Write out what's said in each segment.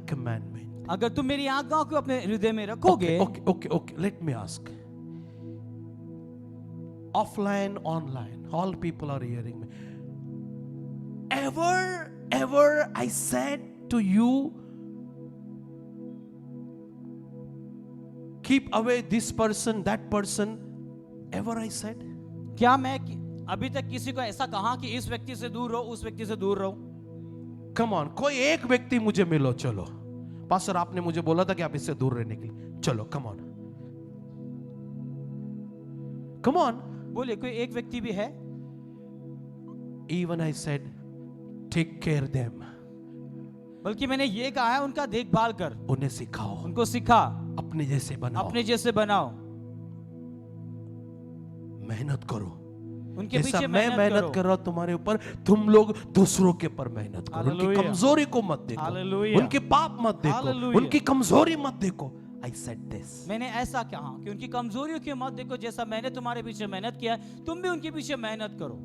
commandment. अगर तुम मेरी आज्ञाओं को अपने हृदय में रखोगे, Okay. Let me ask. Offline, online, all people are hearing me. Ever I said to you, keep away this person, that person. Ever I said? क्या मैं अभी तक किसी को ऐसा कहा कि इस व्यक्ति से दूर रहो, उस व्यक्ति से दूर रहो? Come on, कोई एक व्यक्ति मुझे मिलो, चलो पास्टर आपने मुझे बोला था कि आप इससे दूर रहने के लिए, चलो come on, बोले कोई एक व्यक्ति भी है? even I said take care them, बल्कि मैंने ये कहा है उनका देखभाल कर, उन्हें सिखाओ, उनको सिखा, अपने जैसे बनाओ, अपने जैसे बनाओ, मेहनत करो, उनके जैसा पीछे मैं मेहनत कर रहा हूं तुम्हारे ऊपर, तुम लोग दूसरों के ऊपर मेहनत करो, उनकी Hallelujah. कमजोरी को मत देखो, Hallelujah. उनके पाप मत देखो, Hallelujah. उनकी कमजोरी मत देखो. I said this. मैंने ऐसा कहा कि उनकी कमजोरियों की मत देखो, जैसा मैंने तुम्हारे पीछे मेहनत किया है, तुम भी उनके पीछे मेहनत करो.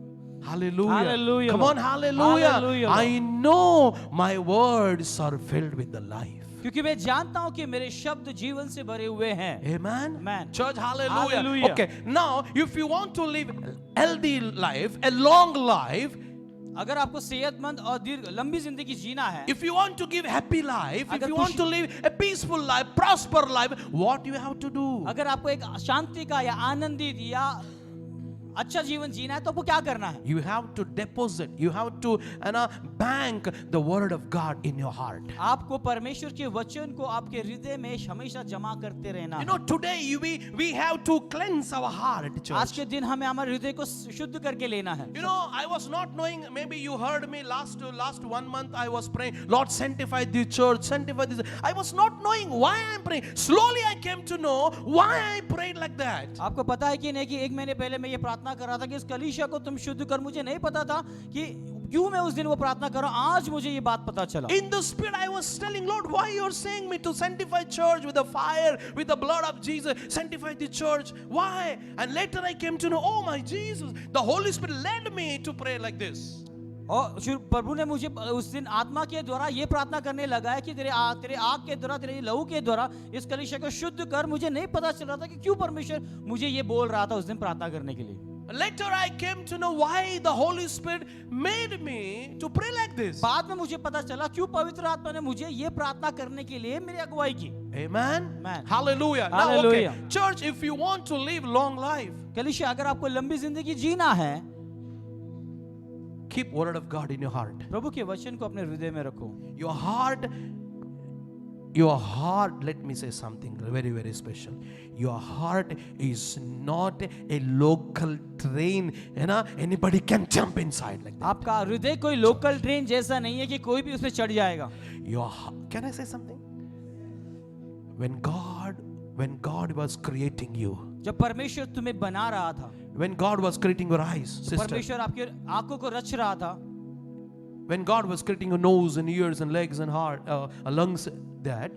Hallelujah. Hallelujah, Come on, Lord. hallelujah. Hallelujah, I know my words are filled with the life. क्योंकि मैं जानता हूं कि मेरे शब्द जीवन से भरे हुए हैं. Amen. Amen. Church, hallelujah. Hallelujah. Okay, now if you want to live healthy life, a long life, अगर आपको सेहतमंद और दीर्घ लंबी जिंदगी जीना है, if you want to give happy life, if अगर you खुश- want to live a peaceful life, prosper life, what you have to do? अगर आपको एक शांति का या आनंदित या अच्छा जीवन जीना है, तो आपको क्या करना है? You have to deposit, you have to bank the word of God in your heart. आपको परमेश्वर के वचन को आपके हृदय में हमेशा जमा करते रहना You है. know, today we have to cleanse our heart, आज church. के दिन हमें हमारे हृदय को शुद्ध करके लेना है. You know, I was not knowing, maybe you heard me last 1 month I was praying, Lord, sanctify the church, sanctify this. I was not knowing why I'm praying. Slowly I came to know why I prayed like that. आपको पता है कि नहीं कि 1 महीने पहले मैं ये प्रार्थना कर रहा था कि इस कलीसिया को तुम शुद्ध कर. मुझे नहीं पता था कि क्यों मैं उस दिन वो प्रार्थना कर रहा हूं. आज मुझे ये बात पता चला. In the spirit I was telling, Lord, why you're saying me to sanctify church with the fire, with the blood of Jesus, sanctify the church. Why? And later I came to know, oh my Jesus, the Holy Spirit led me to pray like this. और प्रभु ने मुझे उस दिन आत्मा के द्वारा ये प्रार्थना करने लगा है कि तेरे आग के द्वारा, तेरे लहू के द्वारा इस कलीसिया को शुद्ध कर. मुझे नहीं पता चल रहा था कि क्यों परमेश्वर मुझे ये बोल रहा था उस दिन प्रार्थना करने के लिए. Later I came to know why the Holy Spirit made me to pray like this. बाद में मुझे पता चला क्यों पवित्र आत्मा ने मुझे ये प्रार्थना करने के लिए मेरी अगुवाई की. Amen. Amen. Hallelujah. Now, Hallelujah. okay. Church, if you want to live long life, कलीसिया अगर आपको लंबी जिंदगी जीना है, keep word of God in your heart. प्रभु के वचन को अपने हृदय में रखो. Your heart, let me say something very, very special. Your heart is not a local train, anybody can jump inside like that. आपका हृदय कोई लोकल ट्रेन जैसा नहीं है कि कोई भी उसमें चढ़ जाएगा. Can I say something? When God was creating you, जब परमेश्वर तुम्हें बना रहा था, when God was creating your eyes, sister, परमेश्वर आपकी आंखों को रच रहा था, when God was creating your nose and ears and legs and heart, lungs, that,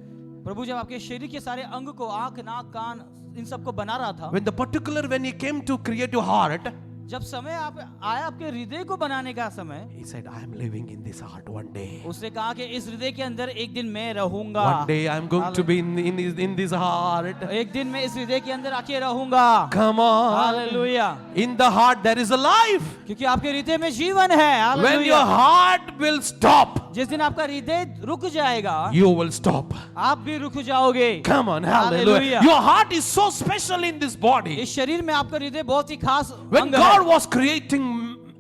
प्रभु जब आपके शरीर के सारे अंग को, आंख, नाक, कान, इन सब को बना रहा था, when He came to create your heart, जब समय आया आपके हृदय को बनाने का समय, He said, I am living in this heart one day. उसने कहा कि इस हृदय के अंदर एक दिन मैं रहूंगा. One day I am going to be in this heart. एक दिन मैं इस हृदय के अंदर आके रहूंगा. Come on. Hallelujah. In the heart there is a life. क्योंकि आपके हृदय में जीवन है. When your heart will stop, जिस दिन आपका हृदय रुक जाएगा, you will stop. आप भी रुक जाओगे. Come on, hallelujah. Your heart is so special in this body. इस शरीर में आपका हृदय बहुत ही खास When अंग है. God was creating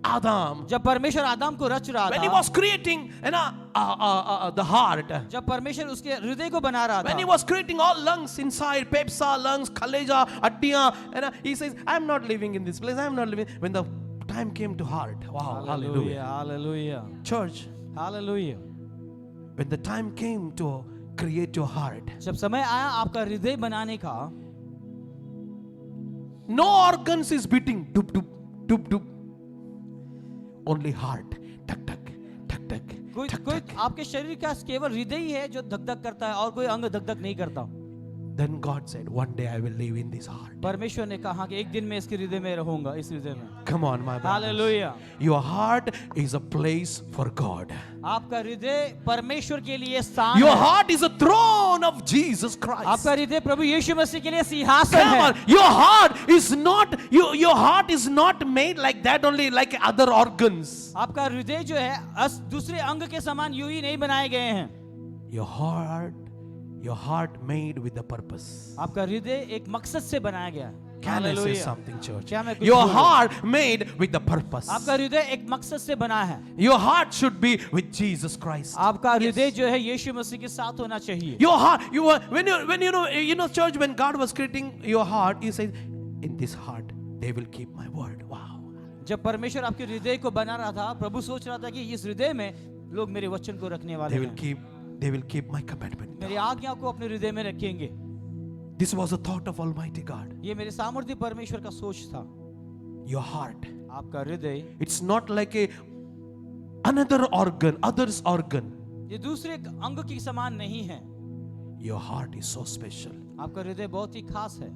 Adam, जब परमेश्वर आदम को रच रहा when He था, was creating the heart, जब परमेश्वर उसके हृदय को बना रहा when He था, was creating all lungs inside, pepsa, lungs, kaleja, addiya, He says, I am not living in this place, I am not living. When the time came to heart, wow, hallelujah. Hallelujah. Church, hallelujah. when the time came to create your heart, जब समय आया आपका हृदय बनाने का, no organs is beating, dup, dup, dup, dup. Only heart, tuck, tuck, tuck, tuck, कोई tuck, कोई tuck. आपके शरीर का केवल हृदय ही है जो धक धक करता है और कोई अंग धक धक नहीं करता. Then God said, one day I will live in this heart. परमेश्वर ने कहा कि एक दिन मैं इसके हृदय में रहूंगा, इस हृदय में। Come on, my brothers. Hallelujah. Your heart is a place for God. आपका हृदय परमेश्वर के लिए स्थान Your है। heart is a throne of Jesus Christ. आपका हृदय प्रभु यीशु मसीह के लिए सिंहासन Come है। on, your heart is not made like that only, like other organs. आपका हृदय जो है दूसरे अंग के समान यूं ही नहीं बनाए गए हैं। Your heart made with a purpose. आपका हृदय एक मकसद से बनाया गया है। Can I say hallelujah. something, church? क्या मैं कुछ Your बोलूं? heart made with the purpose. आपका हृदय एक मकसद से बना है। Your heart should be with Jesus Christ. आपका हृदय जो है यीशु मसीह के साथ होना चाहिए। Your heart, when you know, church, when God was creating your heart, He said, "In this heart, they will keep my word." Wow. जब परमेश्वर आपके हृदय को बना रहा था, प्रभु सोच रहा था कि इस हृदय में लोग मेरे वचन को रखने वाले हैं। They will keep my commandment. मेरी आज्ञा को अपने हृदय में रखेंगे। This was a thought of Almighty God. ये मेरे सामर्थ्य परमेश्वर का सोच था। Your heart. आपका हृदय It's not like another organ, other's organ. ये दूसरे अंग के समान नहीं है। Your heart is so special. आपका हृदय बहुत ही खास है।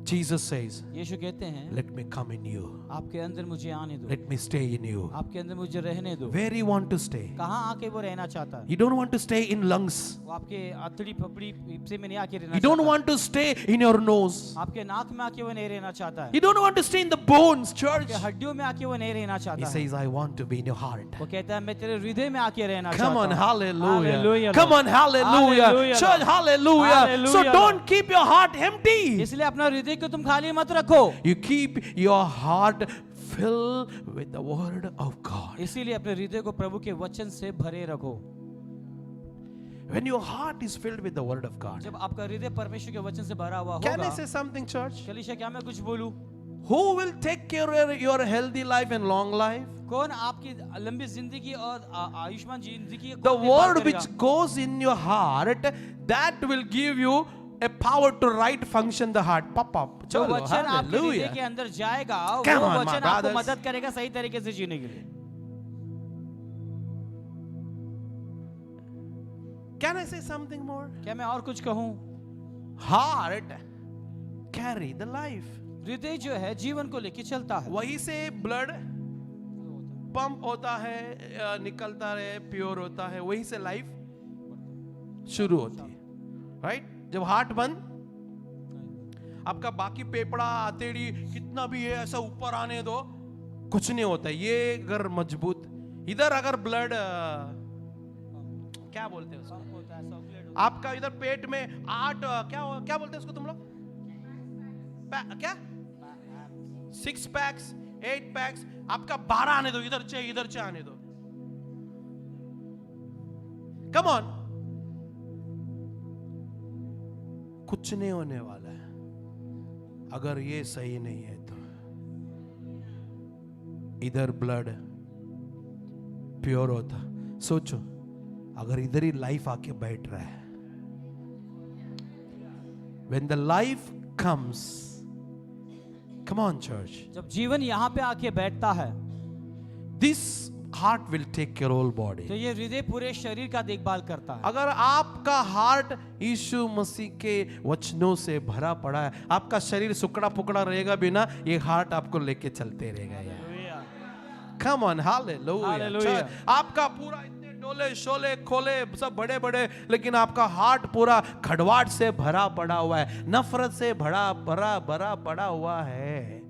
Jesus says, यीशु कहते हैं, "Let me come in you. आपके अंदर मुझे आने दो, Let me stay in you." आपके अंदर मुझे रहने दो। Where you want to stay? कहाँ आके वो रहना चाहता है? You don't want to stay in lungs. वो आपके अतड़ी फपड़ी हिस्से में नहीं आके रहना You don't चाहता। want to stay in your nose. आपके नाक में आके वो नहीं रहना चाहता है। You don't want to stay in the bones, church. आपके हड्डियों में आके वो नहीं रहना He चाहता है। says, "I want to be in your heart." वो कहता है मैं तेरे हृदय में आके रहना चाहता Come हूँ। on, hallelujah. Hallelujah, Come Lord. on, hallelujah. Hallelujah, Church, Lord. hallelujah. Hallelujah, So Lord. don't keep your heart empty. इसलिए अपना हृदय को तुम खाली मत रखो। You keep your heart filled with the word of God. इसीलिए अपने हृदय को प्रभु के वचन से भरे रखो। When your heart is filled with the word of God. जब आपका हृदय परमेश्वर के वचन से भरा हुआ Can I होगा। say something, church? कलीसिया क्या मैं कुछ बोलूं? Who will take care of your healthy life and long life? कौन आपकी लंबी जिंदगी और आयुष्मान जिंदगी The word which goes in your heart, that will give you a power to right function the heart. Pop. जो वचन आपके हृदय के Hallelujah. अंदर जाएगा, Come वो on, my वचन आपको brothers. मदद करेगा सही तरीके से जीने के लिए। Can I say something more? क्या मैं और कुछ कहूं? Heart carry the life. हृदय जो है जीवन को लेके चलता है। वहीं से ब्लड पंप होता है, निकलता है, प्योर होता है, वहीं से लाइफ शुरू होती है, राइट? जब हार्ट बंद, आपका बाकी पेपड़ा आतेड़ी कितना भी है ऐसा ऊपर आने दो, कुछ नहीं होता। ये अगर मजबूत, इधर अगर ब्लड क्या बोलते हैं उसको, आपका इधर पेट में 8 क्या बोलते हैं उसको तुम लोग, क्या 6 पैक्स 8 पैक्स, आपका 12 आने दो, इधर से आने दो। कम ऑन, कुछ नहीं होने वाला है अगर ये सही नहीं है तो। इधर ब्लड प्योर होता, सोचो अगर इधर ही लाइफ आके बैठ रहा है, when the life comes, come on church, जब जीवन यहाँ पे आके बैठता है, this heart will take care whole body. तो ये हृदय पूरे शरीर का देखभाल करता है। अगर आपका हार्ट यीशु मसीह के वचनों से भरा पड़ा है, आपका शरीर सुकड़ा पुकड़ा रहेगा बिना, ये हार्ट आपको लेके चलते रहेगा यार। Come on, hallelujah. Hallelujah. आपका पूरा इतने डोले शोले खोले सब बड़े बड़े, लेकिन आपका हार्ट पूरा खड़वाट से भरा पड़ा हुआ है, नफरत से भरा पड़ा हुआ है,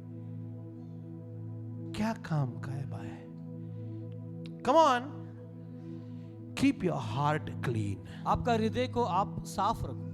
क्या काम का है भाई? Come on, keep your heart clean. आपका हृदय को आप साफ रखो।